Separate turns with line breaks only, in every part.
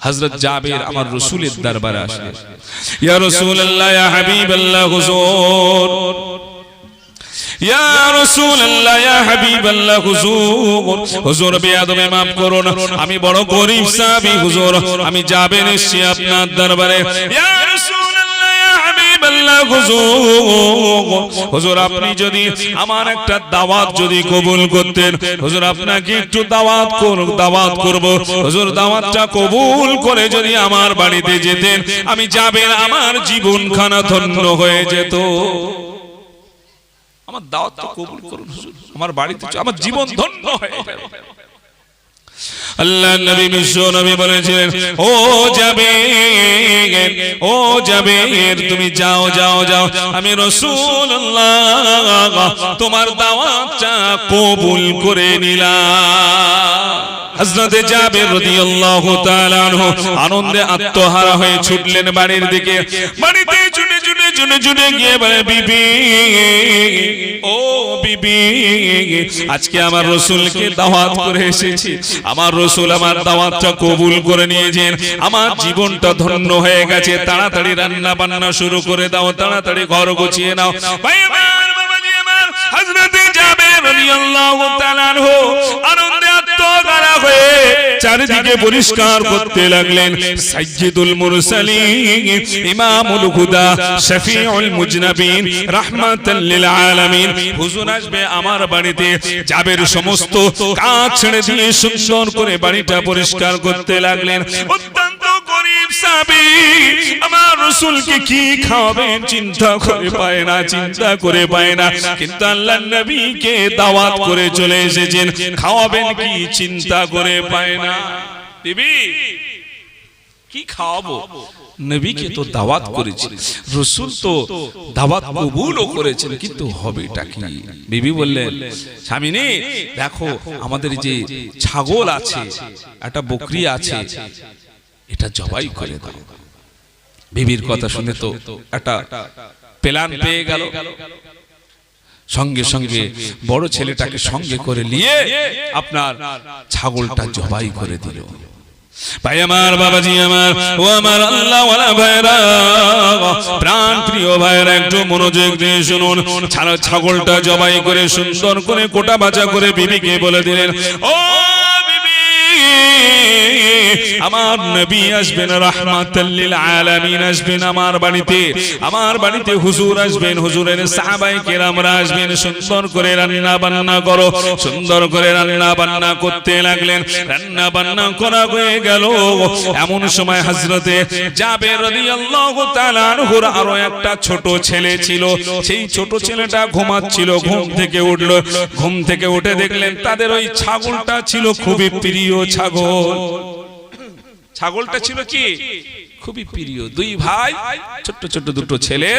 হযরত জাবের আমার রাসূলের দরবারে আসলেন। ইয়া রাসূলুল্লাহ, ইয়া হাবিবাল্লাহ, হুজুর, ইয়া রাসূলুল্লাহ, ইয়া হাবিবাল্লাহ, হুজুর, হুজুর বেয়াদবি মাফ করুন, আমি বড় গরীব সাহাবী হুজুর, আমি জাবের এসেছি আপনার দরবারে। ইয়া রাসূলুল্লাহ, ইয়া হাবিবাল্লাহ, হুজুর, আপনি যদি আমার একটা দাওয়াত যদি কবুল করতেন, হুজুর আপনাকে একটু দাওয়াত করব, হুজুর দাওয়াতটা কবুল করে যদি আমার বাড়িতে যেতেন, আমি জাবের আমার জীবনখানা ধন্য হয়ে যেত। আমার দাওয়াতটা কবুল করুন হুজুর, আমার বাড়িতে আমার জীবন ধন্য হয়ে যাবে। আল্লাহর নবী বিশ্ব নবী বলেছিলেন, ও জাবের, ও জাবের, তুমি যাও যাও যাও, আমি রাসূলুল্লাহ তোমার দাওয়াতটা কবুল করে নিলাম। হযরতে জাবের রাদিয়াল্লাহু তাআলা আনহু আনন্দে আত্মহারা হয়ে ছুটলেন বাড়ির দিকে। বাড়িতে ছুটে ছুটে ছুটে ছুটে গিয়ে বলে, বিবি, ও বিবি, আজকে আমার রাসূলকে দাওয়াত করে এসেছি, আমার রাসূল আমার দাওয়াতটা কবুল করে নিয়েছেন, আমার জীবনটা ধন্য হয়ে গেছে। তাড়াতাড়ি রান্না বান্না শুরু করে দাও, তাড়াতাড়ি ঘর গুছিয়ে নাও। ভাই আমার, বাবাজি আমার, হযরতে জাবের রাদিয়াল্লাহু তাআলা আনহু আনন্দে আত্মহারা হয়ে চারিদিকে পরিষ্কার করতে লাগলেন। সাইয়্যিদুল মুরসালিন, ইমামুল হুদা, শফিউল মুজনাবিন, রাহমাতাল লিল আলামিন হুজুর আসবে আমার বাড়িতে। জাবের সমস্ত কাজ ছেড়ে দিয়ে সুন্দর করে বাড়িটা পরিষ্কার করতে লাগলেন। অত্যন্ত গরীব সাহাবী, আমার রাসূলকে কি খাওয়াবেন চিন্তা করে পায় না, চিন্তা করে পায় না, কিন্তু আল্লাহর নবীকে দাওয়াত করে চলে এসেছেন, খাওয়াবেন কি চিন্তা করে পায় না। বিবি, কি খাওয়াবো? নবীকে তো দাওয়াত করেছি, রাসূল তো দাওয়াত কবুলও করেছেন, কিন্তু হবেটা কি? বিবি বললেন, স্বামীনি দেখো আমাদের যে ছাগল আছে, একটা বকরি আছে, এটা জবাই করে দাও। বিবির কথা শুনে তো একটা প্ল্যান পেয়ে গেল। সঙ্গে সঙ্গে বড় ছেলেটাকে সঙ্গে করে নিয়ে আপনার ছাগলটা জবাই করে দিল। ভাই আমার, বাবাজি আমার, ও আমার আল্লাহ ওয়ালা ভাইরা, প্রাণ প্রিয় ভাইরা, একটু মনোযোগ দিয়ে শুনুন। ছাগলটা জবাই করে সুন্দর করে কোটা বাছা করে বিবিকে বলে দিলেন, ও বিবি, আমার নবী আসবেন, রাহমাতাল লিল আলামিন আসবেন আমার বাড়িতে, আমার বাড়িতে হুজুর আসবেন, হুজুরের সাহাবায়ে কেরামরা আসবেন, সুন্দর করে রান্না বান্না করো। সুন্দর করে রান্না বান্না করতে লাগলেন। রান্না বান্না করা হয়ে গেল। এমন সময় হযরতে জাবের রাদিয়াল্লাহু তাআলা আনহুর আরো একটা ছোট ছেলে ছিল। সেই ছোট ছেলেটা ঘুমাচ্ছিল, ঘুম থেকে উঠল। ঘুম থেকে উঠে দেখলেন তাদের ওই ছাগলটা ছিল খুবই প্রিয় ছাগল। ছাগলটা ছিল কি খুবই প্রিয়। দুই ভাই, ছোট ছোট দুটো ছেলে,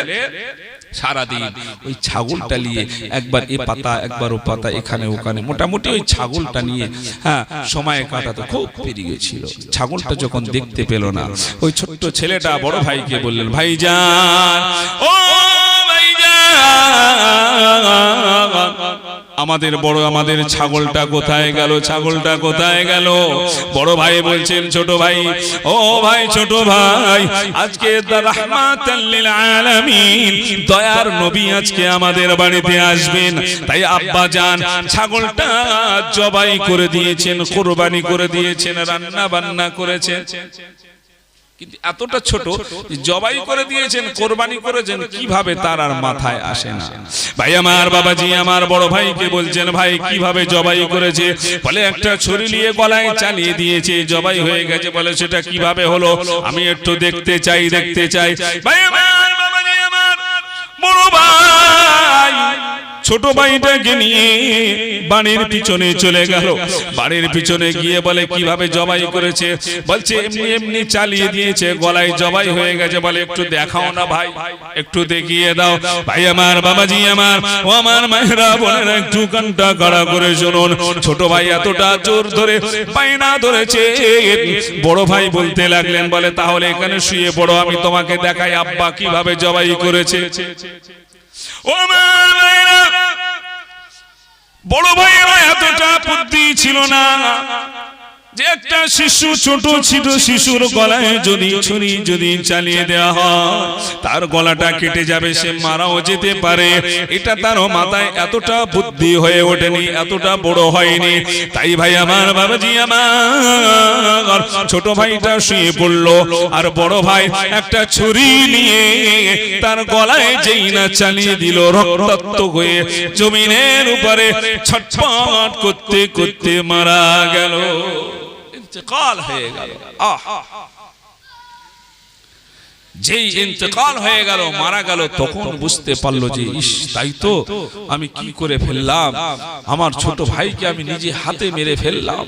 সারাদিন ওই ছাগলটা নিয়ে একবার এ পাতা একবার ও পাতা, এখানে ওখানে, মোটামুটি ওই ছাগলটা নিয়ে সময় কাটাতো, খুব প্রিয় ছিল। ছাগলটা যখন দেখতে পেল না, ওই ছোট্ট ছেলেটা বড় ভাইকে বললেন, ভাইজান, ও আমাদের ছাগলটা কোথায় গেল, ছাগলটা কোথায় গেল? বড় ভাই বলছেন, ছোট ভাই, ও ভাই, ছোট ভাই, আজকে রাহমাতাল লিল আলামিন দয়ার নবী আজকে আমাদের বাড়িতে আসবেন, তাই আব্বা জান ছাগলটা জবাই করে দিয়েছেন, কুরবানি করে দিয়েছেন, রান্না বান্না করেছেন। কিন্তু এতটা ছোট জবাই করে দিয়েছেন, কোরবানি করেছেন, কিভাবে তার আর মাথায় আসে না। ভাই আমার, বাবাজি আমার, বড় ভাইকে বলছেন, ভাই কিভাবে জবাই করেছে? বলে একটা ছুরি নিয়ে গলায় চালিয়ে দিয়েছে, জবাই হয়ে গেছে। বলে সেটা কিভাবে হলো, আমি একটু দেখতে চাই, দেখতে চাই। ভাই আমার, বাবাজি আমার, বড় ভাই ছোট ভাইটাকে নিয়ে বাড়ির পিছনে চলে গেল। বাড়ির পিছনে গিয়ে বলে কিভাবে জবাই করেছে? বলছে এমনি এমনি চালিয়ে দিয়েছে, গলায় জবাই হয়ে গেছে। বলে একটু দেখাও না ভাই, একটু দেখিয়ে দাও। ভাই আমার, বাবাজি আমার, ও আমার মায়েরা বোনেরা, একটু কানটা কাড়া করে শুনুন। ছোট ভাই এতটা জোর ধরে বাইনা ধরেছে, বড় ভাই বলতে লাগলেন, বলে তাহলে এখানে শুয়ে পড়ো, আমি তোমাকে দেখাই আব্বা কিভাবে জবাই করেছে। ও আমার মায়েরা, বড় ভাইয়েরা এতটা বুদ্ধি ছিল না। যে একটা শিশু, ছোট ছোট শিশুর গলায় যদি ছুরি যদি চালিয়ে দেওয়া হয় তার গলাটা কেটে যাবে, সে মারাও যেতে পারে। এটা তার মাথায় এতটা বুদ্ধি হয়ে ওঠেনি, এতটা বড় হয়নি। তাই ভাই আমার, বাবাজি আমার, ছোট ভাইটা শুয়ে পড়লো আর বড় ভাই একটা ছুরি নিয়ে তার গলায় যেই না চালিয়ে দিল, রক্তাক্ত হয়ে জমিনের উপরে ছটফট করতে করতে মারা গেল, ইন্তেকাল হয়ে গেল। যেই ইন্তেকাল হয়ে গেল, মারা গেল, তখন বুঝতে পারলো যে ইস, তাই তো আমি কি করে ফেললাম, আমার ছোট ভাইকে আমি নিজে হাতে মেরে ফেললাম,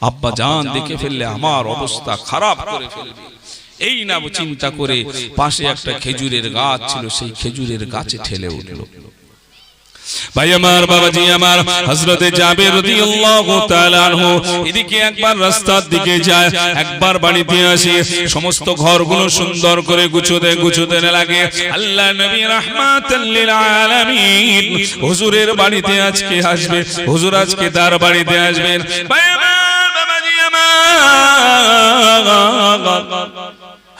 আব্বা জান দেখে ফেললে আমার অবস্থা খারাপ করে ফেলবে। এই না চিন্তা করে পাশে একটা খেজুরের গাছ ছিল, সেই খেজুরের গাছে ঠেলে উঠল। ভাই আমার, বাবাজি আমার, হযরতে জাবের রাদিয়াল্লাহু তাআলা আনহু এদিকে একবার রাস্তার দিকে যায়, একবার বাড়িতে আসে, সমস্ত ঘরগুলো সুন্দর করে গুছোতে লাগে। আল্লাহ নবী রাহমাতাল লিল আলামিন হুজুরের বাড়িতে আজকে আসবে, হুজুর আজকে তার বাড়িতে আসবেন। ভাই আমার, বাবাজি আমার,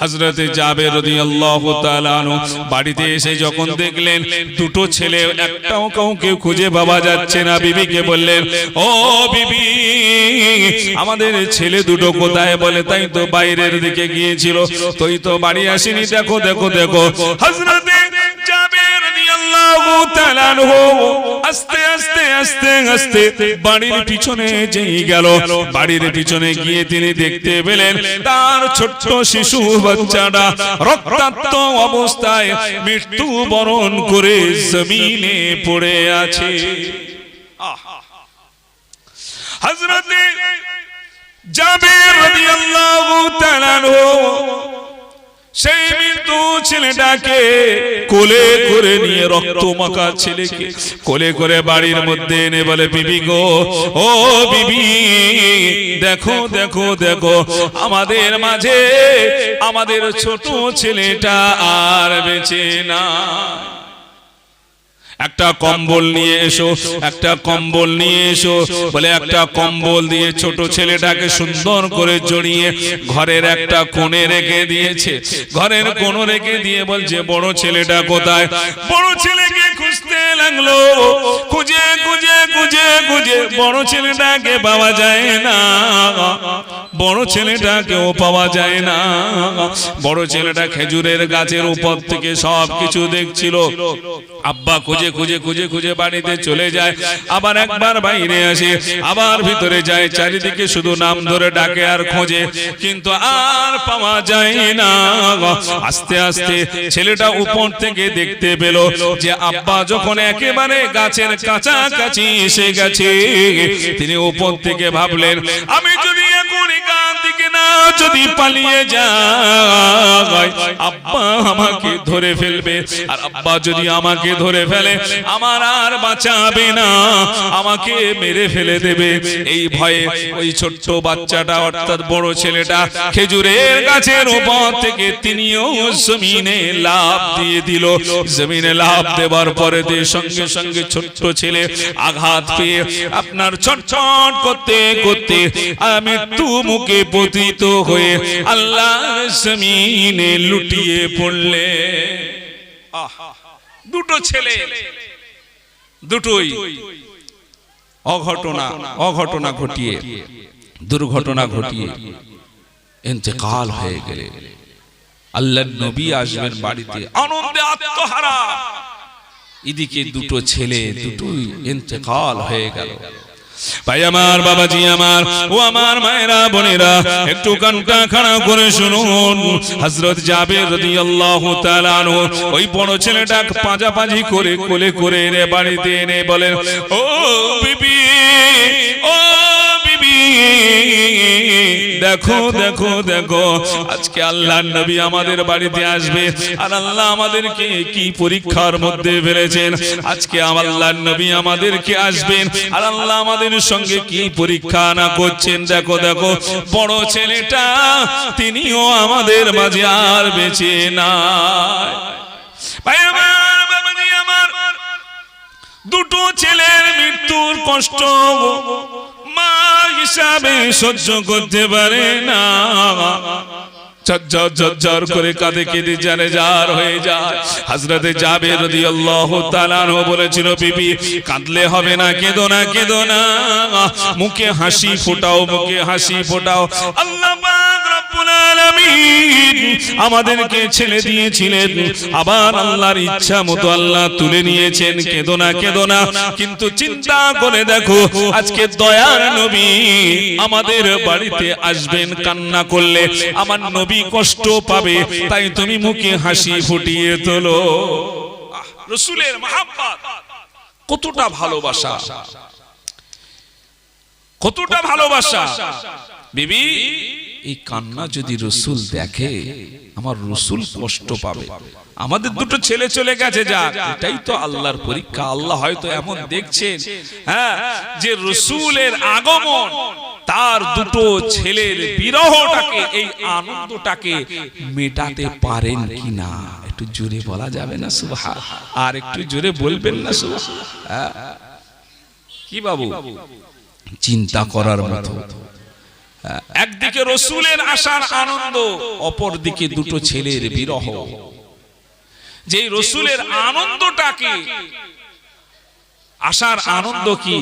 হযরতে জাবের রাদিয়াল্লাহু তাআলা আনহু বাড়িতে এসে যখন দেখলেন দুটো ছেলে, একটাও কাউকে খুঁজে পাওয়া যাচ্ছে না, বিবিকে বললেন, ও বিবি, আমাদের ছেলে দুটো কোথায়? বলে, তাই তো বাইরের দিকে গিয়েছিল, তুই তো বাড়ি আসেনি, দেখো দেখো দেখো। হযরতে জাবের রাদিয়াল্লাহু তাআলা আনহু আস্তে আস্তে আস্তে আস্তে বাড়ির পিছনে যেই গেল, বাড়ির পিছনে গিয়ে তিনি দেখতে পেলেন তার ছোট্ট শিশু বাচ্চাটা রক্তাক্ত অবস্থায় মৃত্যু বরণ করে জমিনে পড়ে আছে। হযরতে জাবের রাদিয়াল্লাহু তাআলা আনহু সেই মৃত্যু ছেলেটাকে কোলে করে নিয়ে, রক্তমাখা ছেলেকে কোলে করে বাড়ির মধ্যে এনে বলে, বিবি গো, ও বিবি, দেখো দেখো দেখো, আমাদের মাঝে আমাদের ছোট ছেলেটা আর বেঁচে না, একটা কম্বল নিয়ে এসো, একটা কম্বল নিয়ে এসো। বলে একটা কম্বল দিয়ে ছোট ছেলেটাকে সুন্দর করে জড়িয়ে ঘরের একটা কোণে রেখে দিয়েছে, ঘরের কোণ রেখে দিয়ে বলছে, বড় ছেলেটা কোথায়? বড় ছেলেকে খুঁজতে লাগলো, খুঁজে খুঁজে খুঁজে খুঁজে বড় ছেলেটাকে পাওয়া যায় না, বড় ছেলেটাকেও পাওয়া যায় না। বড় ছেলেটা খেজুরের গাছের উপর থেকে সব কিছু দেখছিল। আব্বা খুঁজে খুঁজে খুঁজে খুঁজে বাড়িতে চলে যায়, আবার একবার বাইরে আসে, আবার ভিতরে যায়, চারিদিকে শুধু নাম ধরে ডাকে আর খোঁজে, কিন্তু আর পাওয়া যায় না। আস্তে আস্তে ছেলেটা উপর থেকে দেখতে পেল যে আব্বা যখন একেবারে গাছের কাছাকাছি এসে গেছে, তিনি উপর থেকে ভাবলেন, আমি যদি এখন এখান থেকে না যদি পালিয়ে যাই, আব্বা আমাকে ধরে ফেলবে, আর আব্বা যদি আমাকে ধরে ফেলে আমার আর বাঁচাবে না, আমাকে মেরে ফেলে দেবে। এই ভয়ে ওই ছোট্ট বাচ্চাটা অর্থাৎ বড় ছেলেটা খেজুরের গাছের উপর থেকে তিনিও জমিনে লাফ দিয়ে দিল। জমিনে লাফ দেওয়ার পরে সঙ্গে সঙ্গে ছোট্ট ছেলে আঘাত পেয়ে আপনার ছটছট করতে করতে মৃত্যু মুখে পতিত হয়ে আল্লাহর জমিনে লুটিয়ে পড়লে। দুটো ছেলে, দুটোই অঘটনা ঘটিয়ে, দুর্ঘটনা ঘটিয়ে ইন্তেকাল হয়ে গেলে আল্লাহর নবী আসবেন বাড়িতে আনন্দে আত্মহারা, এদিকে দুটো ছেলে দুটোই ইন্তেকাল হয়ে গেল। ভাই আমার, বাবাজি আমার, ও আমার মায়েরা বোনেরা, একটু কানটা খাড়া করে শুনুন। হযরত জাবের রাদিয়াল্লাহু তাআলা আনহু ওই বড় ছেলেটা পাঁজাপাঁজি করে কোলে করে এনে বাড়িতে এনে বলেন, ও বিবি, ও বিবি, দেখো দেখো দেখো, আজকে আল্লাহর নবী আমাদের বাড়িতে আসবে, আর আল্লাহ আমাদেরকে কি পরীক্ষার মধ্যে ফেলেছেন। আজকে আল্লাহর নবী আমাদেরকে আসবেন, আর আল্লাহ আমাদের সঙ্গে কি পরীক্ষা না করছেন। দেখো দেখো, বড় ছেলেটা তিনিও আমাদের মাঝে আর বেঁচে নাই। ভাই আমার, বাবাজি আমার, দুটো ছেলের মৃত্যুর কষ্ট মা হিসাবে সহ্য করতে পারে না, ঝরঝর করে কাঁদে কেঁদে জানেজার হয়ে যায়। হযরতে জাবের রাদিয়াল্লাহু তাআলা আনহু বলেছিল, বিবি কাঁদলে হবে না, কেঁদো না, কেঁদো না, মুখে হাসি ফোটাও, মুখে হাসি ফোটাও। আল্লাহ পাক রব্বুল আলামিন আমাদেরকে ছেড়ে দিয়েছিলেন, আবার আল্লাহর ইচ্ছা মতো আল্লাহ তুলে নিয়েছেন। কেঁদো না, কেঁদো না। কিন্তু চিন্তা করে দেখো, আজকে দয়ার নবী আমাদের বাড়িতে আসবেন, কান্না করলে আমার নবী কষ্ট পাবে, তাই তুমি মুখে হাসি ফুটিয়ে তোলো। রাসূলের মহব্বত কতটা ভালোবাসা, কতটা ভালোবাসা। বিবি এই কান্না যদি রাসূল দেখে, আমার রাসূল কষ্ট পাবে। আমাদের দুটো ছেলে চলে গেছে, যাক, এটাই তো আল্লাহর পরীক্ষা। আল্লাহ হয়তো এমন দেখছেন, হ্যাঁ, যে রাসূলের আগমন তার দুটো ছেলের বিরহটাকে, এই আনন্দটাকে মেটাতে পারেন কিনা। একটু জোরে বলা যাবে না সুবহান? আর একটু জোরে বলবেন না সুবহান? কি বাবু, চিন্তা করার মতো। একদিকে রাসূলের আসার আনন্দ, অপর দিকে দুটো ছেলের বিরহ। যে রাসূলের আনন্দটাকে, আসার আনন্দ কি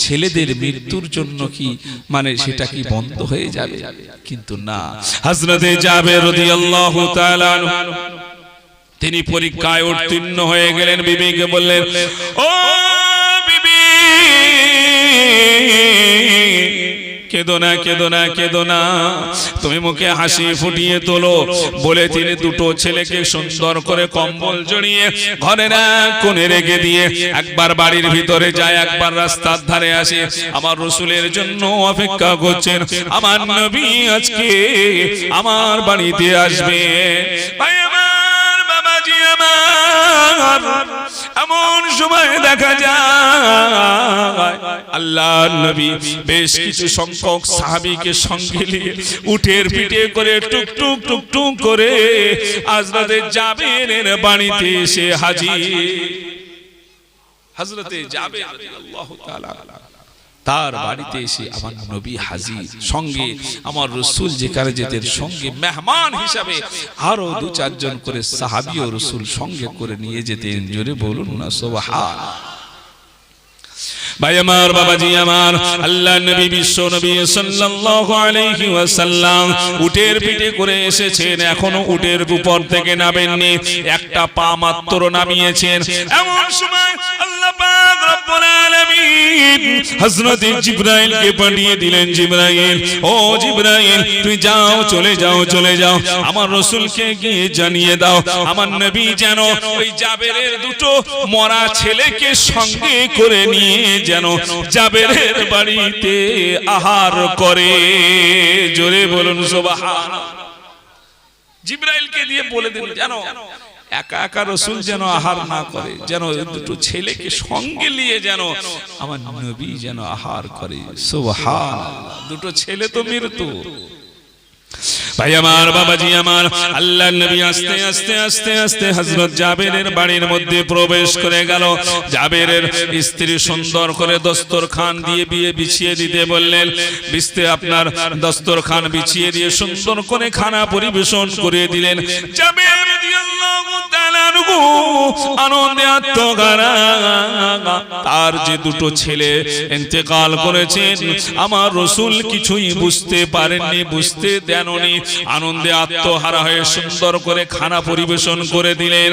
ছেলেদের মৃত্যুর জন্য কি মানে সেটা কি বন্ধ হয়ে যাবে? কিন্তু না, হযরতে জাবের রাদিয়াল্লাহু তাআলা আনহু তিনি পরীক্ষায় উত্তীর্ণ হয়ে গেলেন। বিবিকে বললেন, ও বিবি কেঁদো না, কেঁদো না, কেঁদো না, তুমি মুখে হাসি ফুটিয়ে তোলো। বলে তিনি দুটো ছেলেকে সুন্দর করে কম্বল জড়িয়ে ঘরের এক কোণে রেখে দিয়ে একবার বাড়ির ভিতরে যায়, একবার রাস্তার ধারে আসে। আমার রাসূলের জন্য অপেক্ষা করছেন, আমার নবী আজকে আমার বাড়িতে আসবে। ভাই আমার, বাবাজি আমার, এমন সময় দেখা যায় আল্লাহর নবী বেশ কিছু সংখ্যক সাহাবীকে সঙ্গে নিয়ে উটের পিঠে করে টুকটুক টুকটুক করে হযরতে জাবেরের বাড়িতে এসে হাজির। হযরতে জাবের রাদিয়াল্লাহু তাআলা তার বাড়িতে এসে আমার নবী হাজির, সঙ্গে আমার রাসূল যেখানে যেতেন সঙ্গে মেহমান হিসাবে আরো দু চারজন করে সাহাবী ও রাসূল সঙ্গে করে নিয়ে যেতেন। জোরে বলুন না সুবহানাল্লাহ। ভাই আমার, বাবাজি আমার, আল্লাহ নবী বিশ্ব নবী সাল্লাল্লাহু আলাইহি ওয়াসাল্লাম উটের পিঠে করে এসেছেন, এখনো উটের উপর থেকে নামেননি, একটা পা মাত্র নামিয়েছেন। এমন সময় আল্লাহ পাক রব্বুল আলামিন হযরত জিবরাইলকে পাঠিয়ে দিলেন, জিবরাইল, ও জিবরাইল, তুমি যাও, চলে যাও, চলে যাও, আমার রাসূলকে গিয়ে জানিয়ে দাও আমার নবী যেন ওই জাবেরের দুটো মরা ছেলেকে সঙ্গে করে নিয়ে যেন জাবেরের বাড়িতে আহার করে। জোরে বলুন সুবহানাল্লাহ। জিবরাইলকে দিয়ে বলে দিন যেন একা একা রাসূল যেন আহার না করে, যেন দুটো ছেলেকে সঙ্গে নিয়ে যেন আমার নবী যেন আহার করে। সুবহানাল্লাহ। দুটো ছেলে তো মৃত্যু। ভাই আমার, বাবাজি আমার, আল্লাহর নবী আস্তে আস্তে আস্তে আস্তে হযরত জাবেরের বাড়ির মধ্যে প্রবেশ করে গেল। জাবেরের স্ত্রী সুন্দর করে দস্তরখান দিয়ে বিছিয়ে দিতে বললেন। বিছতে আপনার দস্তরখান বিছিয়ে দিয়ে সুন্দর করে খানা পরিবেশন করে দিলেন। জাবের রাদিয়াল্লাহু তাআলা আনন্দে আত্মহারা, তার যে দুটো ছেলে ইন্তেকাল করেছেন আমার রাসূল কিছুই বুঝতে পারেননি, বুঝতে দেননি। আনন্দে আত্মহারা হয়ে সুন্দর করে খানা পরিবেশন করে দিলেন।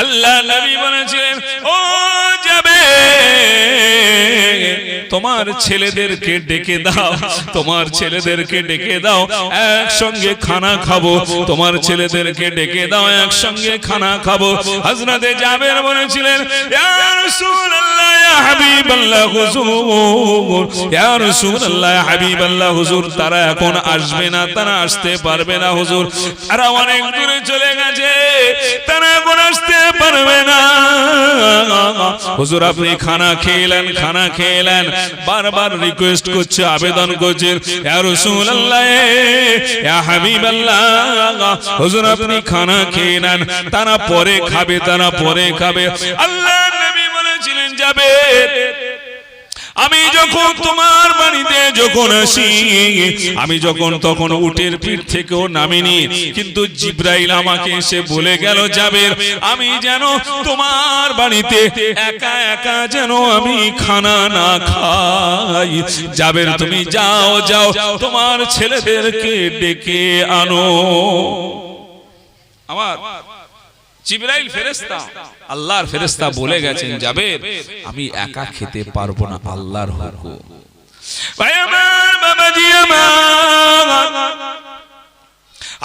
আল্লাহ নবী বলেছিলেন, ও যাবে তোমার ছেলেদেরকে ডেকে দাও, তোমার ছেলেদেরকে ডেকে দাও, একসঙ্গে খানা খাবো, তোমার ছেলেদেরকে ডেকে দাও, একসঙ্গে খানা খাবো। হযরতে জাবের বলেছিলেন, ইয়া রাসূলুল্লাহ, ইয়া হাবিবাল্লাহ হুজুর, ইয়া রাসূলুল্লাহ, ইয়া হাবিবাল্লাহ হুজুর, তারা এখন আসবে না, তারা আসতে পারবে না হুজুর, তারা অনেক দূরে চলে গেছে, তারা এখন আসতে পারবে না হুজুর, আপনি খানা খেলেন, খানা খেলেন। বারবার রিকোয়েস্ট করছে, আবেদন করছে, ইয়া রাসূলুল্লাহ, ইয়া হাবিবাল্লাহ হুজুর, আপনি খানা খেয়ে নেন, তারা পরে খাবে, তারা পরে খাবে। আল্লাহ নবী বলেছিলেন, যাবে আমি যখন তোমার বাড়িতে যখন আসি, আমি যখন তখন উটের পিঠ থেকেও নামিনি, কিন্তু জিবরাইল আমাকে এসে বলে গেল, জাবের আমি যেন তোমার বাড়িতে একা একা যেন আমি খানা না খাই। জাবের তুমি যাও যাও তোমার ছেলেদেরকে ডেকে আনো। আমার জিবরাইল ফেরেশতা, আল্লাহর ফেরেশতা বলে গেছেন, জাবের আমি একা খেতে পারবো না, আল্লাহর হুকুম। ভাই আমার, বাবাজি আমার,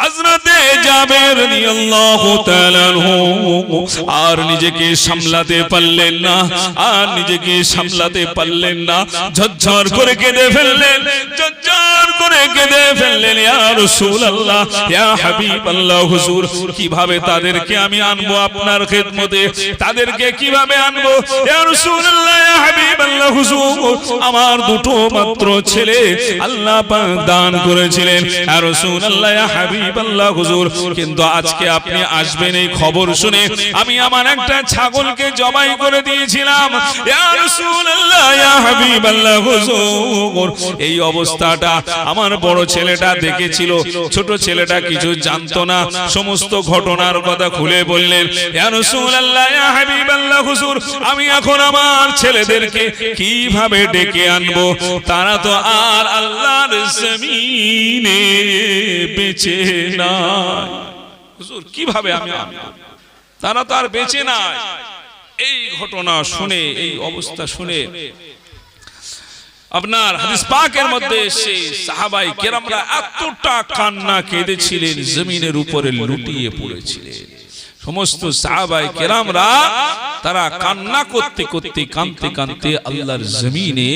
হযরতে জাবের রাদিয়াল্লাহু তাআলা আর নিজেকে সামলাতে পারলেন না, আর নিজেকে সামলাতে পারলেন না, ঝরঝর করে কেঁদে ফেললেন, ঝরঝর করে কেঁদে ফেললেন। ইয়া রাসূলুল্লাহ, ইয়া হাবিবাল্লাহ, হুজুর কিভাবে তাদেরকে আমি আনবো আপনার খিদমতে, তাদেরকে কিভাবে আনবো? ইয়া রাসূলুল্লাহ, ইয়া হাবিবাল্লাহ, হুজুর আমার দুটো মাত্র ছেলে আল্লাহ পাক দান করেছিলেন। ইয়া রাসূলুল্লাহ, ইয়া হাবিবাল্লাহ, হুজুর কিন্তু আজকে আপনি আসবেন এই খবর শুনে আমি আমার একটা ছাগলকে জবাই করে দিয়েছিলাম। ইয়া রাসূলুল্লাহ, ইয়া হাবিবাল্লাহ, হুজুর এই অবস্থাটা আমার বড় ছেলেটা দেখেছিল, ছোট ছেলেটা কিছু জানতো না, সমস্ত ঘটনার কথা খুলে বললেন। ইয়া রাসূলুল্লাহ, ইয়া হাবিবাল্লাহ, হুজুর আমি এখন আমার ছেলেদেরকে কিভাবে ডেকে আনবো? তারা তো আর আল্লাহর জমিনে বেঁচে নাই। হুজুর কিভাবে আমি আনবো? তারা তো আর বেঁচে নাই। এই ঘটনা শুনে, এই অবস্থা শুনে আপনার হাদিস পাকের মধ্যে সেই সাহাবায়ে কেরামরা এতটা কান্না কেঁদেছিলেন, জমিনের উপরে লুটিয়ে পড়েছিলেন। সমস্ত সাহাবায়ে কেরামরা তারা কান্না করতে করতে, কাঁদতে কাঁদতে আল্লাহর জমিনে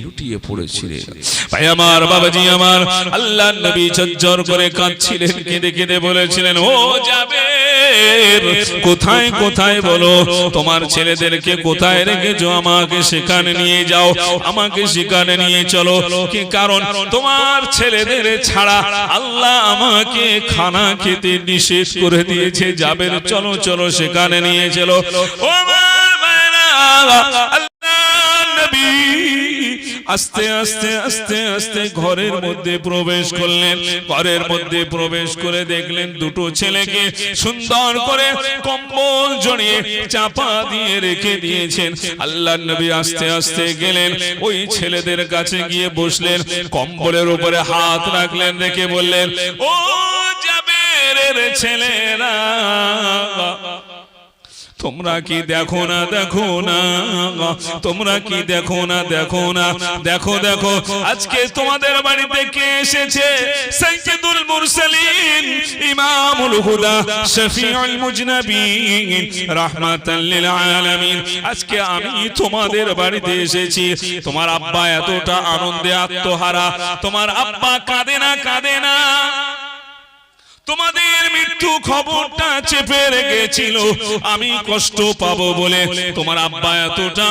লুটিয়ে পড়েছিলেন। ভাই আমার, বাবাজি আমার, আল্লাহর নবী ঝরঝর করে কাঁদছিলেন, কেঁদে কেঁদে বলেছিলেন, ও জাবের কোথায় কোথায় বলো, তোমার ছেলেদেরকে কোথায় রেখেছো? আমাকে সেখানে নিয়ে যাও, আমাকে সেখানে নিয়ে চলো, কি কারণ তোমার ছেলেদের ছাড়া আল্লাহ আমাকে খানা খেতে নিষেধ করে দিয়েছে। জাবের চলো চলো সেখানে নিয়ে চলো। ও নবী আস্তে আস্তে আস্তে আস্তে ঘরের মধ্যে প্রবেশ করলেন। ঘরের মধ্যে প্রবেশ করে দেখলেন দুটো ছেলেকে সুন্দর করে কম্বল জড়িয়ে চাপা দিয়ে রেখে দিয়েছেন। আল্লাহর নবী আস্তে আস্তে গেলেন, ওই ছেলেদের কাছে গিয়ে বসলেন, কম্বলের উপরে হাত রাখলেন, রেখে বললেন, ও জাবেরের ছেলেরা তোমরা কি দেখো না, দেখো না, তোমরা কি দেখো না, দেখো না, দেখো দেখো আজকে তোমাদের বাড়িতে কে এসেছে? সাইয়্যিদুল মুরসালিন, ইমামুল হুদা, শফিউল মুজনাবিন, রাহমাতাল লিল আলামিন। আজকে আমি তোমাদের বাড়িতে এসেছি। তোমার আব্বা এতটা আনন্দে আত্মহারা, তোমার আব্বা কাঁদে না, কাঁদে না, তোমাদের মৃত্যু খবরটা চেপে রেখেছিল, আমি কষ্ট পাবো বলে। তোমার আব্বা এতটা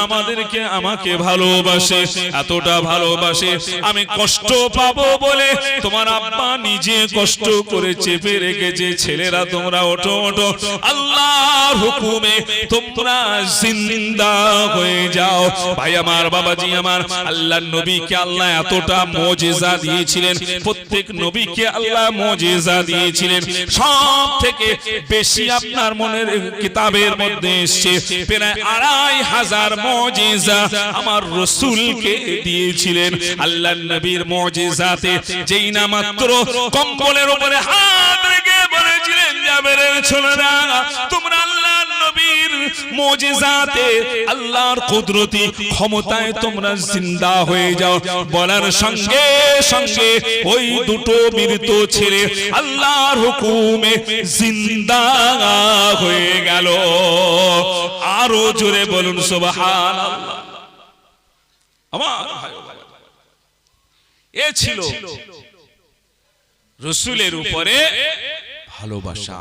আমাকে ভালোবাসে, এতটা ভালোবাসে, আমি কষ্ট পাবো বলে তোমার আব্বা নিজে কষ্ট করে চেপে রেখেছে। ছেলেরা তোমরা ওঠো, ওঠো, আল্লাহর হুকুমে তোমরা জিন্দা হয়ে যাও। ভাই আমার, বাবাজি আমার, আল্লাহর নবীকে আল্লাহ এতটা মুজিজা দিয়েছিলেন, প্রত্যেক নবীকে আল্লাহ মুজিজা দিয়েছিলেন। সব থেকে বেশি আপনার মনের কিতাবের মধ্যে এসেছে প্রায় 2500 মুজিজা আমার রাসূলকে দিয়েছিলেন। আল্লাহর নবীর মুজিজাতে যেই না মাত্র কম্বলের উপরে হাত রেখে বলেছিলেন, জাবেরের ছেলেরা তোমরা আল্লাহর নবীর মুজিজাতে, আল্লাহর কুদরতি ক্ষমতায় তোমরা জিন্দা হয়ে যাও। বলার সঙ্গে সঙ্গে ওই দুটো মৃত ছেলে আল্লাহর হুকুমে জিন্দা হয়ে গেল। আরো জোরে বলুন সুবহানাল্লাহ। আমার এ ছিল রাসূলের উপরে ভালোবাসা,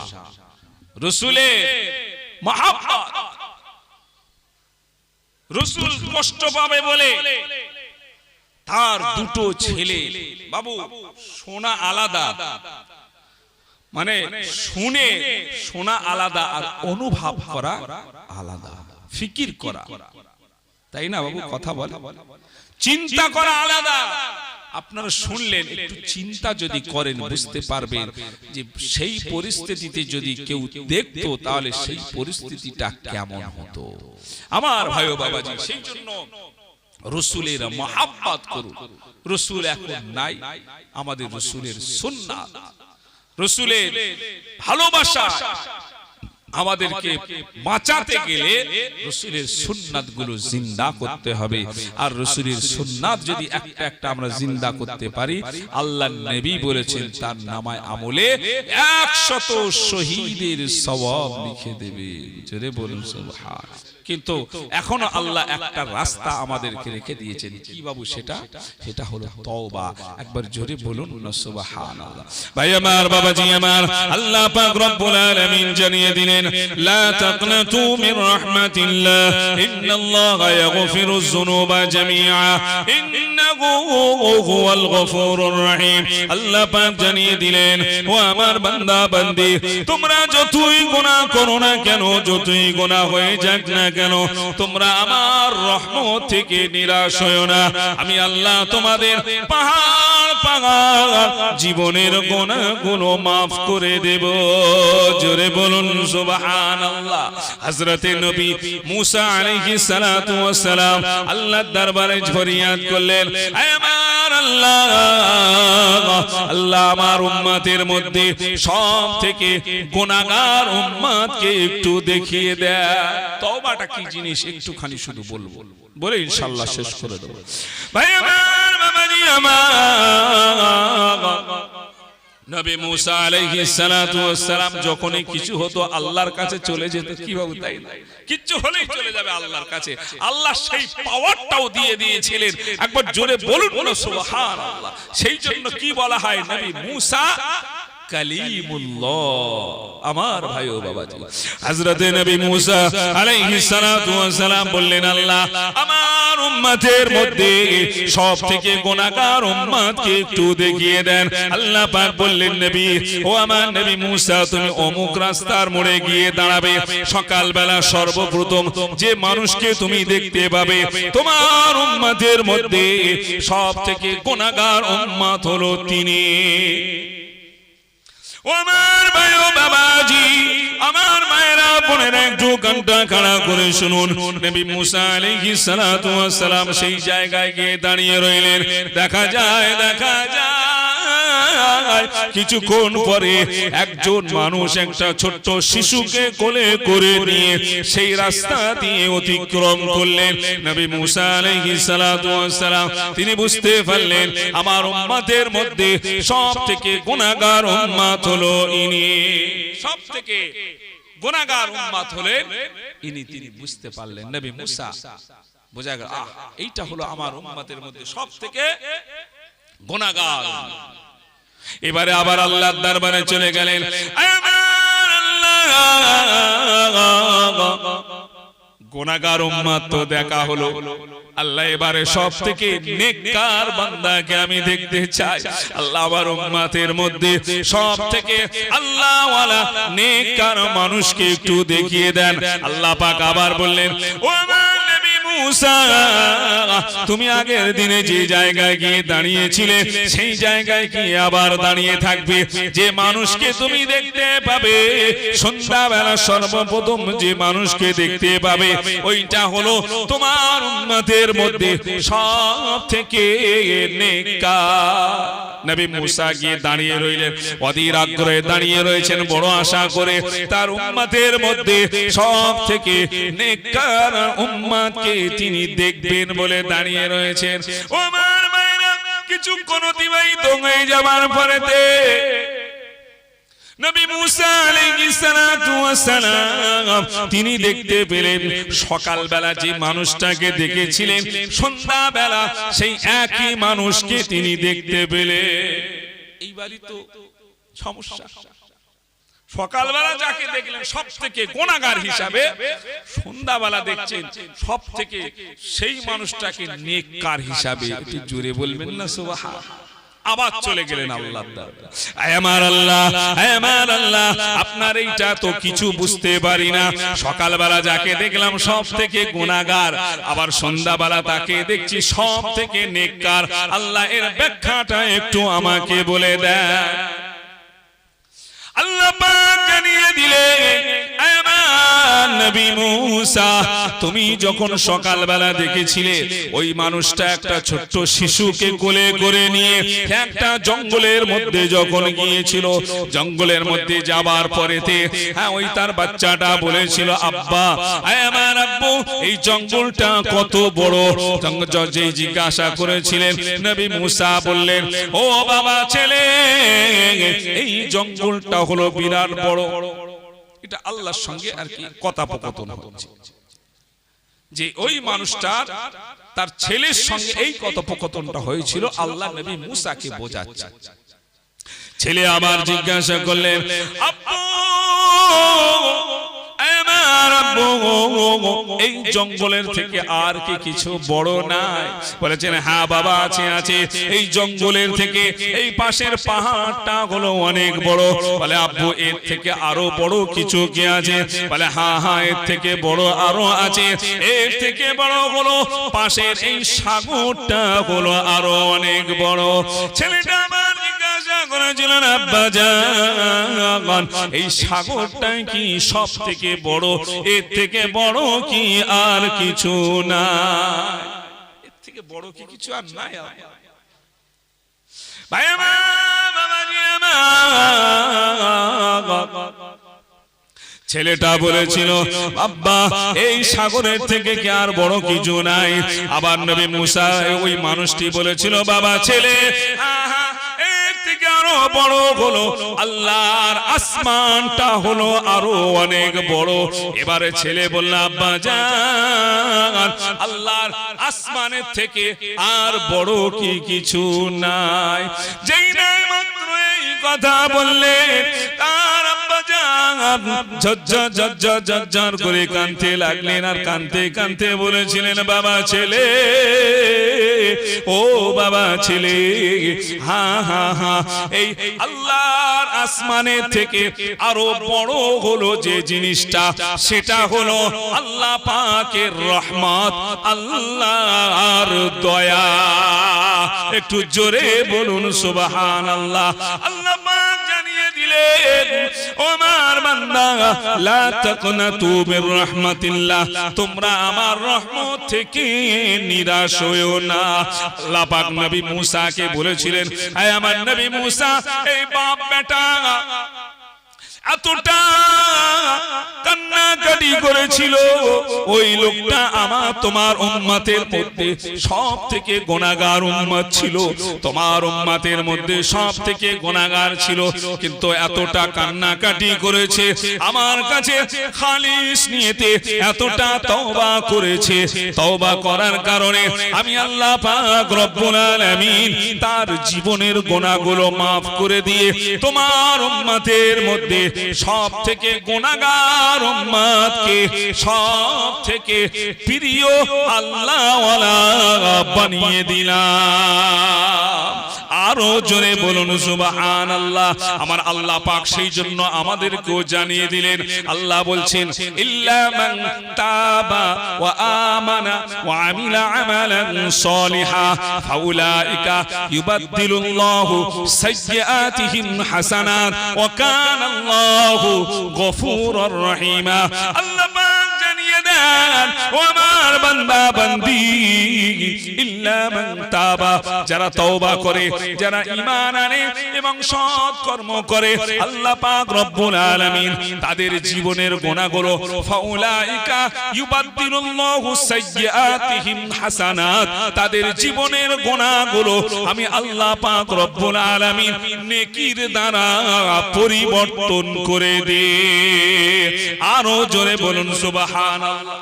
রাসূলের মহব্বত। রাসূল কষ্ট পাবে বলে তার দুটো ছেলে, বাবু শোনা আলাদা, মানে শুনে শোনা আলাদা আর অনুভব করা আলাদা, ফিকির করা। তাই না বাবু? কথা বল। চিন্তা করা আলাদা। আপনারা শুনলেন, একটু চিন্তা যদি করেন বুঝতে পারবেন যে সেই পরিস্থিতিতে যদি কেউ দেখতো তাহলে সেই পরিস্থিতিটা কেমন হতো। আমার ভাই ও বাবাজি, সেই জন্য রাসূলের মহব্বত করুন। রাসূল এখন নাই, আমাদের রাসূলের সুন্নাত, রাসূলের ভালোবাসা আমাদেরকে বাঁচাতে গেলে রাসূলের সুন্নাতগুলো জিন্দা করতে হবে। আর রাসূলের সুন্নাত যদি একটা একটা আমরা জিন্দা করতে পারি, আল্লাহর নবী বলেছেন তার নামায় আমলে 100 শহীদের সওয়াব লিখে দেবে। জোরে বলুন সুবহান। কিন্তু এখনো আল্লাহ একটা রাস্তা আমাদেরকে রেখে দিয়েছেন। কি বাবু সেটা? সেটা হলো তওবা। একবার জোরে বলুন না সুবহানাল্লাহ। ভাই আমার, বাবাজি আমার, আল্লাহ পাক রব্বুল আলামিন জানিয়ে দিলেন, লা তাকনাতু মির রাহমাতিল্লাহ, ইন্নাল্লাহা ইয়াগফিরুয যুনুবা জামিআ, ইন্নাহু হুয়াল গফুরুর রহিম। আল্লাহ পাক জানিয়ে দিলেন, ও আমার বান্দা বান্দি, তোমরা যতই গুনাহ করো না কেন, যতই গুনাহ হয়ে যাক না কেন, তোমরা আমার রহমত থেকে নিরাশ হয়ো না। আমি আল্লাহ তোমাদের পাহাড় পাহাড় জীবনের গুনাহগুলো maaf করে দেব। জোরে বলুন সুবহানাল্লাহ। হযরতে নবী মুসা আলাইহিস সালাতু ওয়াস সালাম আল্লাহর দরবারে ফরিয়াদ করলেন, হে আমার আল্লাহ, আল্লাহ আমার উম্মতের মধ্যে সব থেকে গুনাহগার উম্মতকে একটু দেখিয়ে দেয়। তওবাটা কি জিনিস একটুখানি শুধু বলবো, বলে ইনশাআল্লাহ শেষ করে দেব। ভাই আমার, বাবাজি আমার, নবী মুসা আলাইহিস সালাতু ওয়াস সালাম যখনই কিছু হতো আল্লাহর কাছে চলে যেত। কি বাবু তাই না? কিছু হলেই চলে যাবে আল্লাহর কাছে। আল্লাহ সেই পাওয়ারটাও দিয়ে দিয়েছিলেন। একবার জোরে বলুন না সুবহানাল্লাহ। সেই জন্য কি বলা হয়, নবী মুসা কালিমুল্লাহ। আমার ভাই ও বাবাজি, হযরতে নবী মুসা আলাইহিস সালাতু ওয়াস সালাম বললেন, আল্লাহ আমার উম্মতের মধ্যে সবথেকে গুনাহগার উম্মতকে একটু দেখিয়ে দেন। আল্লাহ পাক বললেন, নবী, ও আমার নবী মুসা, তুমি অমুক রাস্তার মোড়ে গিয়ে দাঁড়াবে। সকালবেলা সর্বপ্রথম যে মানুষকে তুমি দেখতে পাবে, তোমার উম্মতের মধ্যে সবথেকে গুনাহগার উম্মত হলো তিনি। আমার ভাই ও বাবাজি, আমার মায়েরা বোনেরা, একটু কানটা খাড়া করে শুনুন। নবী মুসা আলাইহিস সালাতু ওয়াস সালাম সেই জায়গায় গিয়ে দাঁড়িয়ে রইলেন। দেখা যায় কিছুক্ষণ পরে একজন মানুষ একটা ছোট্ট শিশুকে কোলে করে নিয়ে সেই রাস্তা দিয়ে অতিক্রম করলেন। নবী মুসা আলাইহিস সালাতু ওয়াস সালাম তিনি বুঝতে পারলেন আমার উম্মতের মধ্যে সবথেকে গুনাহগার উম্মত হলো ইনি। সবথেকে গুনাহগার উম্মত হলেন ইনি। তিনি বুঝতে পারলেন, নবী মুসা বোঝা গেল, এইটা হলো আমার উম্মতের মধ্যে সবথেকে গুনাহগার। এবারে আবার আল্লাহর দরবারে চলে গেলেন। গুনাহগার উম্মত তো দেখা হলো, আল্লাহ এবারে সবথেকে নেককার বান্দাকে আমি দেখতে চাই। আল্লাহ আমার উম্মতের মধ্যে সবথেকে আল্লাহওয়ালা নেককার মানুষকে একটু দেখিয়ে দেন। আল্লাহ পাক আবার বললেন, ও আমার নবী মুসা, তুমি আগের দিনে যে জায়গায় গিয়ে দাঁড়িয়েছিলে সেই জায়গায় গিয়ে আবার দাঁড়িয়ে থাকবে। যে মানুষকে তুমি দেখতে পাবে সন্ধ্যাবেলা সর্বপ্রথম যে মানুষকে দেখতে পাবে ওইটা হলো তোমার উম্মতের মধ্যে সবথেকে নেককার। নবী মুসা গিয়ে দাঁড়িয়ে রইলেন, অধীর আগ্রহে দাঁড়িয়ে রয়েছেন, বড় আশা করে তার উম্মতের মধ্যে সবথেকে নেককার উম্মতকে তিনি দেখবেন বলে দাঁড়িয়ে রয়েছেন। ও আমার মায়েরা, কিছুক্ষণ অতিবাহিত হয়ে যাবার পরেতে নবী মুসা আলাইহিস সালাতু ওয়াস সালাম তিনি দেখতে পেলেন সকালবেলা যে মানুষটাকে দেখেছিলেন সন্ধ্যাবেলা সেই একই মানুষকে তিনি দেখতে পেলেন। এইবারই তো সমস্যা, সকালবেলা যাকে দেখলেন সবথেকে গুনাহগার হিসাবে, সন্ধ্যাবেলা দেখছেন সবথেকে সেই মানুষটাকে নেককার হিসাবে। একটু জোরে বলবেন না সুবহান। আবার চলে গেলেন আল্লাহর দরবারে। আয় আমার আল্লাহ, আয় আমার আল্লাহ, আপনার এইটা তো কিছু বুঝতে পারি না। সকালবেলা যাকে দেখলাম সব থেকে গুনাহগার, আবার সন্ধ্যাবেলা তাকে দেখছি সব থেকে নেককার। আল্লাহ এর ব্যাখ্যাটা একটু আমাকে বলে দেন। আল্লাহ পাক জানিয়ে দিলেন, নবী মূসা, তুমি যখন সকালবেলা দেখেছিলে ওই মানুষটা একটা ছোট্ট শিশুকে কোলে করে নিয়ে একটা জঙ্গলের মধ্যে যখন গিয়েছিল, জঙ্গলের মধ্যে যাবার পরেতে ওই তার বাচ্চাটা বলেছিল, আব্বা, আমার আব্বু, এই জঙ্গলটা কত বড়? যে জিজ্ঞাসা করেছিলেন, নবী মূসা বললেন, ও বাবা ছেলে, এই জঙ্গলটা হলো বিরাট বড়। এটা আল্লাহর সঙ্গে আর কি কথোপকথন হচ্ছে, যে ওই মানুষটার তার ছেলের সঙ্গে এই কথোপকথনটা হয়েছিল, আল্লাহ নবী মূসাকে বোঝাচ্ছে। ছেলে আবার জিজ্ঞাসা করলেন, আব্বু, এই জঙ্গলের থেকে আর কি কিছু বড় নাই? বলেছেন, হ্যাঁ বাবা, আছে আছে, এই জঙ্গলের থেকে এই পাশের পাহাড়টা হলো অনেক বড়। বলে, আব্বু, এর থেকে আরো বড় কিছু কি আছে? বলে, হ্যাঁ হ্যাঁ, এর থেকে বড় আরো আছে। এর থেকে বড় হলো পাশের এই সাগরটা হলো আরো অনেক বড়। ছেলেটা আমার জিজ্ঞাসা করেছিলেন, আব্বা জান, এই সাগরটাই কি সব থেকে বড়? এর থেকে বড় কি আর কিছু না? এর থেকে বড় কি কিছু আর নাই? ভাই আমার, বাবাজি আমার, ছেলেটা বলেছিল, আব্বা, এই সাগরের থেকে কি আর বড় কিছু নাই? আবার নবী মূসা, ওই মানুষটি বলেছিল, বাবা ছেলে, আরো বড় হলো আল্লাহর আসমানটা হলো আরো অনেক বড়। এবারে ছেলে বলল, আব্বা জান, আল্লাহর আসমানের থেকে আর বড় কি কিছু নাই? যেই নাই মাত্র এই কথা বললেন, তার আব্বা জান ঝরঝর ঝরঝর ঝরঝর করে কাঁদতে লাগলেন। আর কাঁদতে কাঁদতে বলেছিলেন, বাবা ছেলে, ও বাবা ছেলে, হ্যাঁ হ্যাঁ হ্যাঁ, এই আল্লাহর আসমানের থেকে আরো বড় হলো যে জিনিসটা, সেটা হলো আল্লাহ পাকের রহমত, আল্লাহর দয়া। একটু জোরে বলুন সুবহানাল্লাহ। আল্লাহ পাক জানিয়ে দিলেন, ও আমার বান্দা, লা তাকনাতু মির রাহমাতিল্লাহ, তোমরা আমার রহমত থেকে নিরাশ হইও না। আল্লাহ পাক নবী মূসাকে বলেছিলেন, হে আমার নবী মূসা, এই বাপ বেটা এতটা কান্নাকাটি করেছিল, ওই লোকটা আমার তোমার উম্মতের মধ্যে সব থেকে গুনাহগার উম্মত ছিল, তোমার উম্মতের মধ্যে সব থেকে গুনাহগার ছিল, কিন্তু এতটা কান্নাকাটি করেছে, আমার কাছে খালিস নিয়তে এতটা তওবা করেছে, তওবা করার কারণে আমি আল্লাহ পাক রব্বুল আলামিন তার জীবনের গুনাহগুলো maaf করে দিয়ে তোমার উম্মতের মধ্যে সব থেকে গুনাহগার উম্মতকে সব থেকে প্রিয় আল্লাহওয়ালা বানিয়ে দিলাম। আরো জোরে বলুন সুবহানাল্লাহ। আমার আল্লাহ পাক সেই জন্য আমাদেরকেও জানিয়ে দিলেন, আল্লাহ বলছেন, ইল্লা মান তাবা ওয়া আমানা ওয়া আমিলা আমালান সলিহা ফাউলাইকা ইউবাদদিলুল্লাহু সাইয়্যাতিহিম হাসানাত ওয়া কানাল্লাহু গফুরুর রহিমা। আল্লাহ পাক জানিয়ে দেন, ও আমার বান্দা বান্দি, ইল্লা মান তাবা, যারা তওবা করে, যারা ঈমান আনে এবং সৎ কর্ম করে, আল্লাহ পাক রব্বুল আলামিন তাদের জীবনের গুনাহগুলো ফাউলাইকা ইউবাদদিলুল্লাহু সাইয়্যাতিহিম হাসানাত, তাদের জীবনের গুনাহগুলো আমি আল্লাহ পাক রব্বুল আলামিন নেকির দ্বারা পরিবর্তন করে দেয়। আরো জোরে বলুন সুবহানাল্লাহ।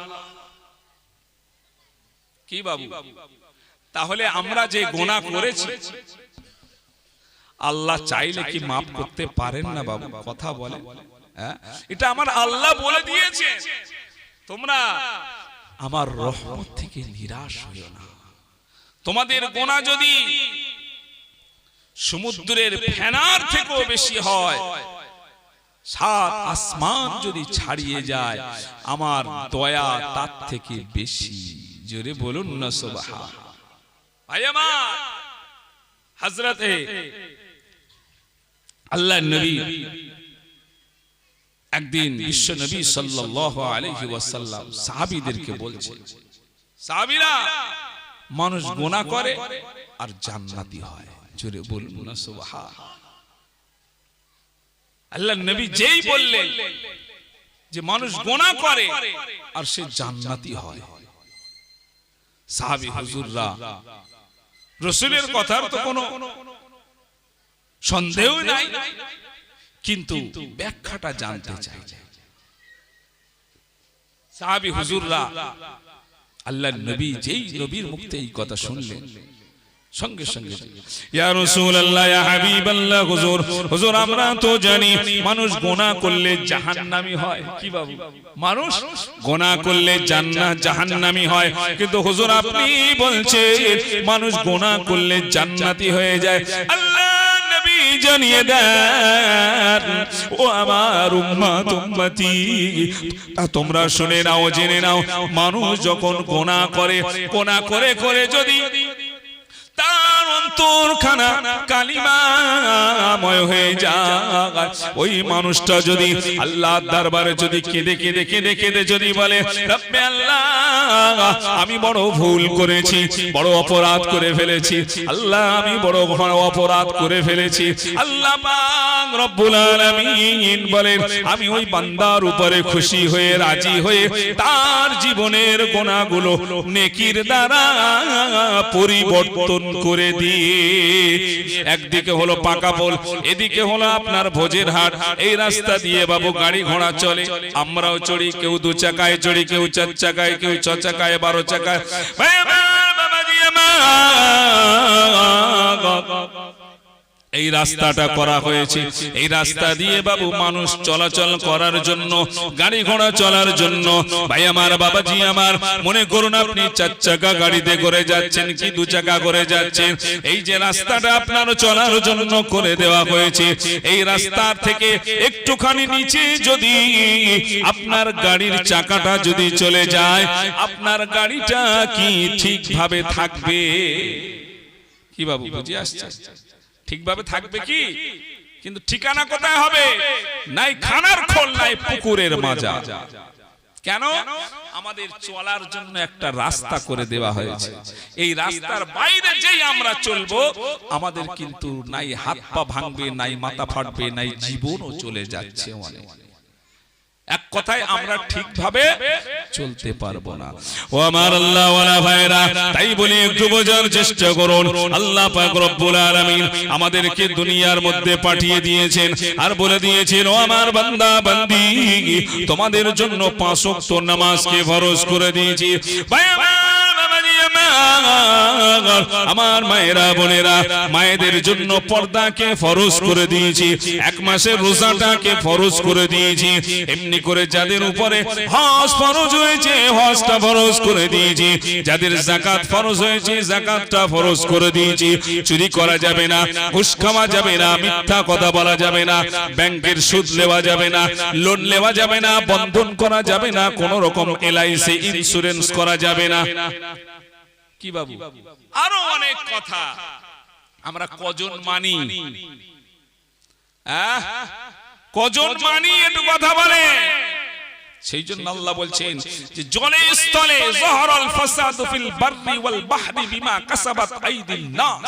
কি বাবু, তাহলে আমরা যে গুনাহ করেছি আল্লাহ চাইলে কি maaf করতে পারেন না বাবু? কথা বলে, এটা আমার আল্লাহ বলে দিয়েছে, তোমরা আমার রহমত থেকে নিরাশ হইও না। তোমাদের গুনাহ যদি সমুদ্রের ফেনার থেকেও বেশি হয়, সাত আসমান যদি ছাড়িয়ে যায় আমার দয়া তার থেকে বেশি। জোরে বলুন না সুবহান। ভাই আমার, হযরতে আল্লাহর নবী একদিন বিশ্ব নবী সাল্লাল্লাহু আলাইহি ওয়াসাল্লাম সাহাবীদেরকে বলছে, সাহাবীরা, মানুষ গুনাহ করে আর জান্নাতি হয়। জোরে বলুন না সুবহান। আল্লাহর নবী যেই বললেন যে মানুষ গুনাহ করে আর সে জান্নাতি হয়, সাহাবী হুজুররা রাসূলের কথার তো কোনো সন্দেহ নাই, কিন্তু ব্যাখ্যাটা জানতে চাই। সাহাবী হুজুররা আল্লাহর নবী যেই নবীর মুখে এই কথা শুনলেন, সঙ্গে সঙ্গে ইয়া রাসূলুল্লাহ, ইয়া হাবিবাল্লাহ, হুজুর, হুজুর আমরা তো জানি মানুষ গুনাহ করলে জাহান্নামী হয়। কি বাবু, মানুষ গুনাহ করলে জাহান্নামী হয়, কিন্তু হুজুর আপনি বলছেন মানুষ গুনাহ করলে জান্নাতি হয়ে যায়। আল্লাহ নবী জানিয়ে দেন, ও আমার উম্মত উম্মতি, তোমরা শুনে নাও, জেনে নাও, মানুষ যখন গুনাহ করে, গুনাহ করে করে যদি তার অন্তরখানা কালিমাময় হয়ে যায়, ওই মানুষটা যদি আল্লাহর দরবারে যদি কেঁদে কেঁদে কেঁদে কেঁদে যদি বলে, রব্বে আল্লাহ, আমি বড় ভুল করেছি, বড় অপরাধ করে ফেলেছি, আল্লাহ আমি বড় অপরাধ করে ফেলেছি, আল্লাহ পাক রব্বুল আলামিন বলেন আমি ওই বান্দার উপরে খুশি হয়ে রাজি হয়ে তার জীবনের গুনাহগুলো নেকির দ্বারা পরিবর্তন করে দিয়ে, একদিকে হলো পাকা পোল, এদিকে হলো আপনার ভোজের হাট, এই রাস্তা দিয়ে বাবু গাড়ি ঘোড়া চলে, আমরাও চড়ি, কেউ দু চাকায় চড়ি, কেউ চার চাকায়, কেউ ছ চাকায়, 12 চাকায়। এই রাস্তাটা করা হয়েছে, এই রাস্তা দিয়ে বাবু মানুষ চলাচল করার জন্য, গাড়ি ঘোড়া চলার জন্য। ভাই আমার, বাবাজি আমার, মনে করুন আপনি 4 চাকা গাড়িতে করে যাচ্ছেন কি 2 চাকা করে যাচ্ছেন, এই যে রাস্তাটা আপনার চলার জন্য করে দেওয়া হয়েছে, এই রাস্তার থেকে একটুখানি নিচে যদি আপনার গাড়ির চাকাটা যদি চলে যায়, আপনার গাড়িটা কি ঠিকভাবে থাকবে? কি বাবু বুঝে আসছে? ঠিকভাবে থাকবে কি? কিন্তু ঠিকানা কোথায় হবে? নাই খানার খোল, নাই পুকুরের মাজা। কেন? আমাদের চলার জন্য একটা রাস্তা করে দেওয়া হয়েছে, এই রাস্তার বাইরে যেই আমরা চলবো আমাদের কিন্তু নাই হাত পা ভাঙবে, নাই মাথা ফাটবে, নাই জীবনও চলে যাচ্ছে অনেক। এক কথায় আমরা ঠিকভাবে চলতে পারবো না। ও আমার আল্লাহ ওয়ালা ভাইরা, তাই বলি একটু বোঝার চেষ্টা করুন। আল্লাহ পাক রব্বুল আলামিন আমাদেরকে দুনিয়ার মধ্যে পাঠিয়ে দিয়েছেন আর বলে দিয়েছেন, ও আমার বান্দা বান্দি, তোমাদের জন্য 5 ওয়াক্ত নামাজকে ফরজ করে দিয়েছি। ভাই আমার মায়েরা বোনেরা, মায়েদের জন্য পর্দাকে ফরজ করে দিয়েছি, 1 মাসের রোজাটাকে ফরজ করে দিয়েছি। এমনি করে যাদের উপরে হজ ফরজ হয়েছে, হজটা ফরজ করে দিয়েছি। যাদের যাকাত ফরজ হয়েছে, যাকাতটা ফরজ করে দিয়েছি। চুরি করা যাবে না, ঘুষ খাওয়া যাবে না, মিথ্যা কথা বলা যাবে না, ব্যাংকের সুদ নেওয়া যাবে না, লোন নেওয়া যাবে না, বন্ধন করা যাবে না, কোন রকম LIC ইন্স্যুরেন্স করা যাবে না। কি বাবু, আরো অনেক কথা। আমরা কজন মানি? কজন মানি একটু কথা বলে। সেই জন্য আল্লাহ বলছেন যে জলে স্থলে যহরাল ফাসাদু ফিল বাররি ওয়াল বাহরি বিমা কাসাবাত আইদিন নাস।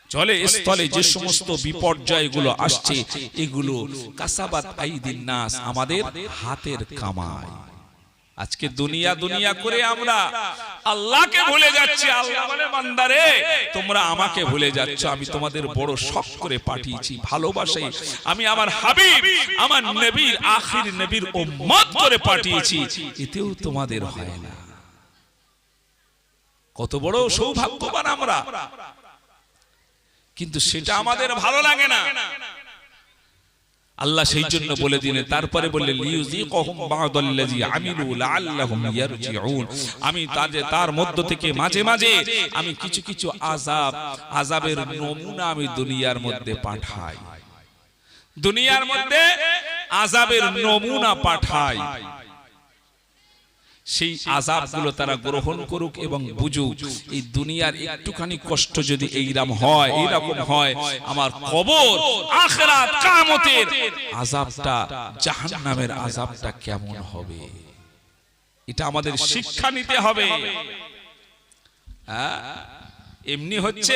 জলে স্থলে যে সমস্ত বিপর্যয়গুলো আসছে, এগুলো কাসাবাত আইদিন নাস, আমাদের হাতের কামাই। আজকে দুনিয়া দুনিয়া করে আমরা আল্লাহকে ভুলে যাচ্ছি। আল্লাহ বলে, বান্দারে তোমরা আমাকে ভুলে যাচ্ছ, আমি তোমাদের বড় শখ করে পাঠিয়েছি, ভালোবাসাই আমি আমার হাবিব, আমার নবীর, আখির নবীর উম্মত করে পাঠিয়েছি, এতেও তোমাদের হয় না। কত বড় সৌভাগ্যবান আমরা, কিন্তু সেটা আমাদের ভালো লাগে না। আল্লাহ সেই জন্য বলে দিলেন, তারপরে বললেন লিউযিকহুম বা'দাল্লাযী আমিলু লাআল্লাহুম ইয়ারজিউন, আমি তার মধ্য থেকে মাঝে মাঝে আমি কিছু কিছু আযাবের নমুনা আমি দুনিয়ার মধ্যে পাঠাই, দুনিয়ার মধ্যে আযাবের নমুনা পাঠাই, সেই আযাবগুলো তারা গ্রহণ করুক এবং বুঝুক এই দুনিয়ার একটুখানি কষ্ট যদি এইরকম হয় আমার কবর আখিরাত কিয়ামতের আযাবটা জাহান্নামের আযাবটা কেমন হবে, এটা আমাদের শিক্ষা নিতে হবে। এমনি হচ্ছে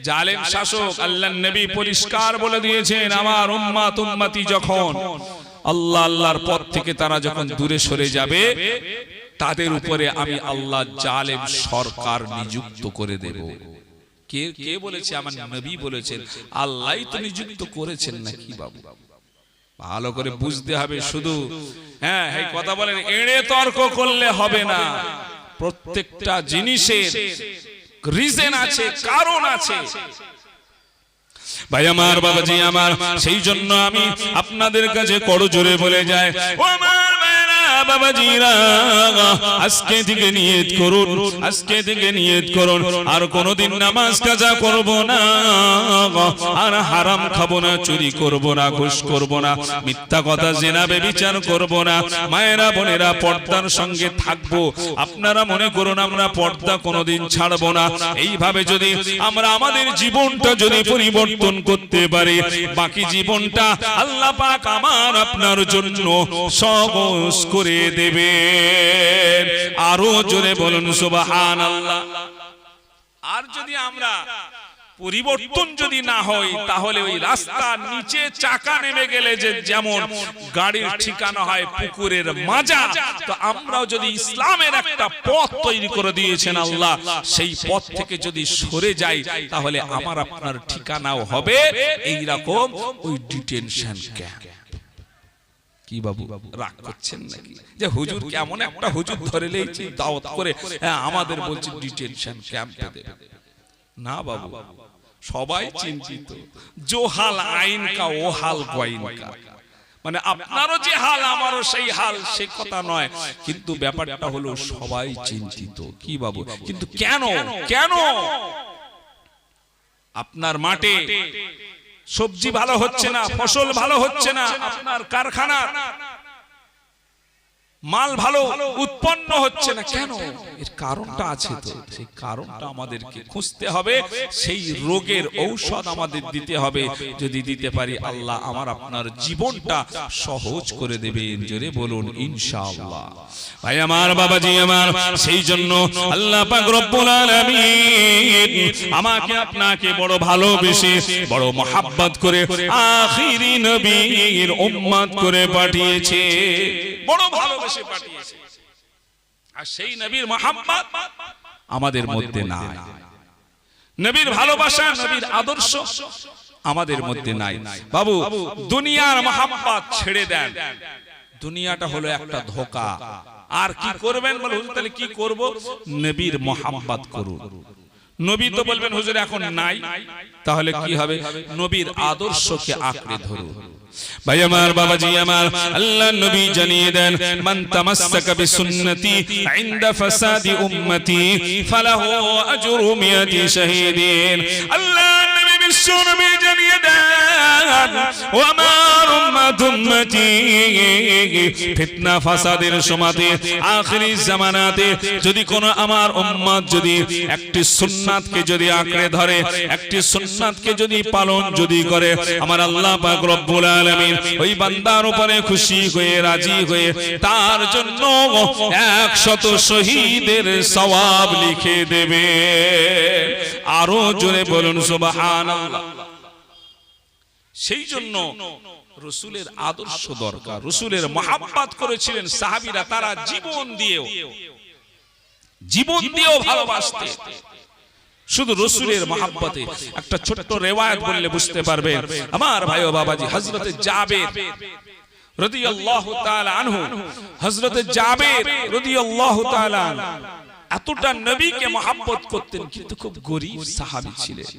জালেম শাসক, আল্লাহর নবী পরিষ্কার বলে দিয়েছেন আমার উম্মতি যখন আল্লাহর পথ থেকে তারা যখন দূরে সরে যাবে তাদের উপরে আমি আল্লাহ জালেম সরকার নিযুক্ত করে দেব। কে বলেছে? আমার নবী বলেছেন। আল্লাহই তো নিযুক্ত করেছেন নাকি বাবু? ভালো করে বুঝতে হবে। শুধু এই কথা বলেন এড়ে তর্ক করলে হবে না। প্রত্যেকটা জিনিসের রিজন আছে, কারণ আছে। ভাই আমার, বাবাজি আমার, সেই জন্য আমি আপনাদের কাছে করজোরে বলে যাই, ও আমার বাবাজিরা, আজকে থেকে নিয়ত করুন, আজকে থেকে নিয়ত করুন আর কোনোদিন নামাজ কাজা করব না, আর হারাম খাবো না, চুরি করব না, ঘুষ করব না, মিথ্যা কথা, জিনা, ব্যভিচার করব না। মায়েরা বোনেরা পর্দার সঙ্গে থাকবো। আপনারা মনে করুন আমরা পর্দা কোনোদিন ছাড়বো না। এইভাবে যদি আমরা আমাদের জীবনটা যদি পরিবর্তন করতে পারি, বাকি জীবনটা আল্লাহ পাক আমার আপনার জন্য সহজ করে দেবেন। আরো জোরে বলুন সুবহানাল্লাহ। আর যদি আমরা পরিবর্তন যদি না হয় তাহলে ওই রাস্তার নিচে চাকা নেমে গেলে যে যেমন গাড়ির ঠিকানা হয় পুকুরের মাজা, তো আমরাও যদি ইসলামের একটা পথ তৈরি করে দিয়েছেন আল্লাহ, সেই পথ থেকে যদি সরে যাই তাহলে আমার আপনার ঠিকানাও হবে এইরকম ওই ডিটেনশন ক্যাম্প। কি বাবু রাগ করছেন নাকি যে হুজুর কেমন একটা হুজুর ধরে লেইছি দাওয়াত করে আমাদের বলছে ডিটেনশন ক্যাম্পে দেবে? না বাবু, সবাই চিন্তিত। জো হাল আইন কা ও হাল গোয়াইন কা, মানে আপনারও যে হাল আমারও সেই হাল, সে কথা নয়, কিন্তু ব্যাপারটা হলো সবাই চিন্তিত। কি বাবু? কিন্তু কেন কেন আপনার মাঠে সবজি ভালো হচ্ছে না, ফসল ভালো হচ্ছে না, আপনার কারখানার মাল ভালো উৎপন্ন হচ্ছে না, কেন? এর কারণটা আছে তো, সেই কারণটা আমাদেরকে খুঁজতে হবে, সেই রোগের ঔষধ আমাদের দিতে হবে। যদি দিতে পারি আল্লাহ আমার আপনার জীবনটা সহজ করে দেবেন। জোরে বলুন ইনশাআল্লাহ। ভাই আমার, বাবাজি আমার, সেই জন্য আল্লাহ পাক রব্বুল আলামিন আমাকে আপনাকে বড় ভালোবেসে বড় মহব্বত করে আখিরি নবীর উম্মত করে পাঠিয়েছে, বড় ভালোবেসে পাঠিয়েছে। আর সেই নবীর মহব্বত আমাদের মধ্যে নাই, নবীর ভালোবাসা, নবীর আদর্শ আমাদের মধ্যে নাই। বাবু দুনিয়ার মহব্বত ছেড়ে দেন, দুনিয়াটা হলো একটা ধোঁকা। আর কি করবেন বলে, হুজুর তাহলে কি করব? নবীর মহব্বত করুন। নবী তো বলবেন হুজুর এখন নাই, তাহলে কি হবে? নবীর আদর্শকে আঁকড়ে ধরুন। ভাই আমার, বাবাজি আমার, আল্লাহ নবী জানিয়ে দেন মান তামাসসাকা বিসুন্নতি ইনদা ফাসাদি উম্মতি ফালাহু আজরু মিয়াতি শাহীদিন। আল্লাহ নবী বিশ্ব নবী জানিয়ে দেন ও আমার উম্মতি, ফিতনা ফাসাদের সময়তে আখিরি জামানাতে যদি কোন আমার উম্মত যদি একটি সুন্নাতকে যদি আঁকড়ে ধরে, একটি সুন্নাতকে যদি পালন যদি করে, আমার আল্লাহ পাক রব্বুল আলামিন ওই বান্দার উপরে খুশি হয়ে রাজি হয়ে তার জন্য 100 শহীদের সওয়াব লিখে দেবে। আরো জোরে বলুন সুবহানাল্লাহ। সেই জন্য রাসূলের আদর্শ দরকার, রাসূলের মহব্বত করেছিলেন সাহাবীরা, তারা জীবন দিয়েও ভালোবাসতেন। শুধু রাসূলের মহব্বতে একটা ছোট্ট রিওয়ায়াত বললে বুঝতে পারবেন আমার ভাই ও বাবাজি। হযরত জাবের রাদিয়াল্লাহু তাআলা আনহু, হযরত জাবের রাদিয়াল্লাহু তাআলা এতটা নবীকে মহব্বত করতেন, কিন্তু খুব গরীব সাহাবী ছিলেন।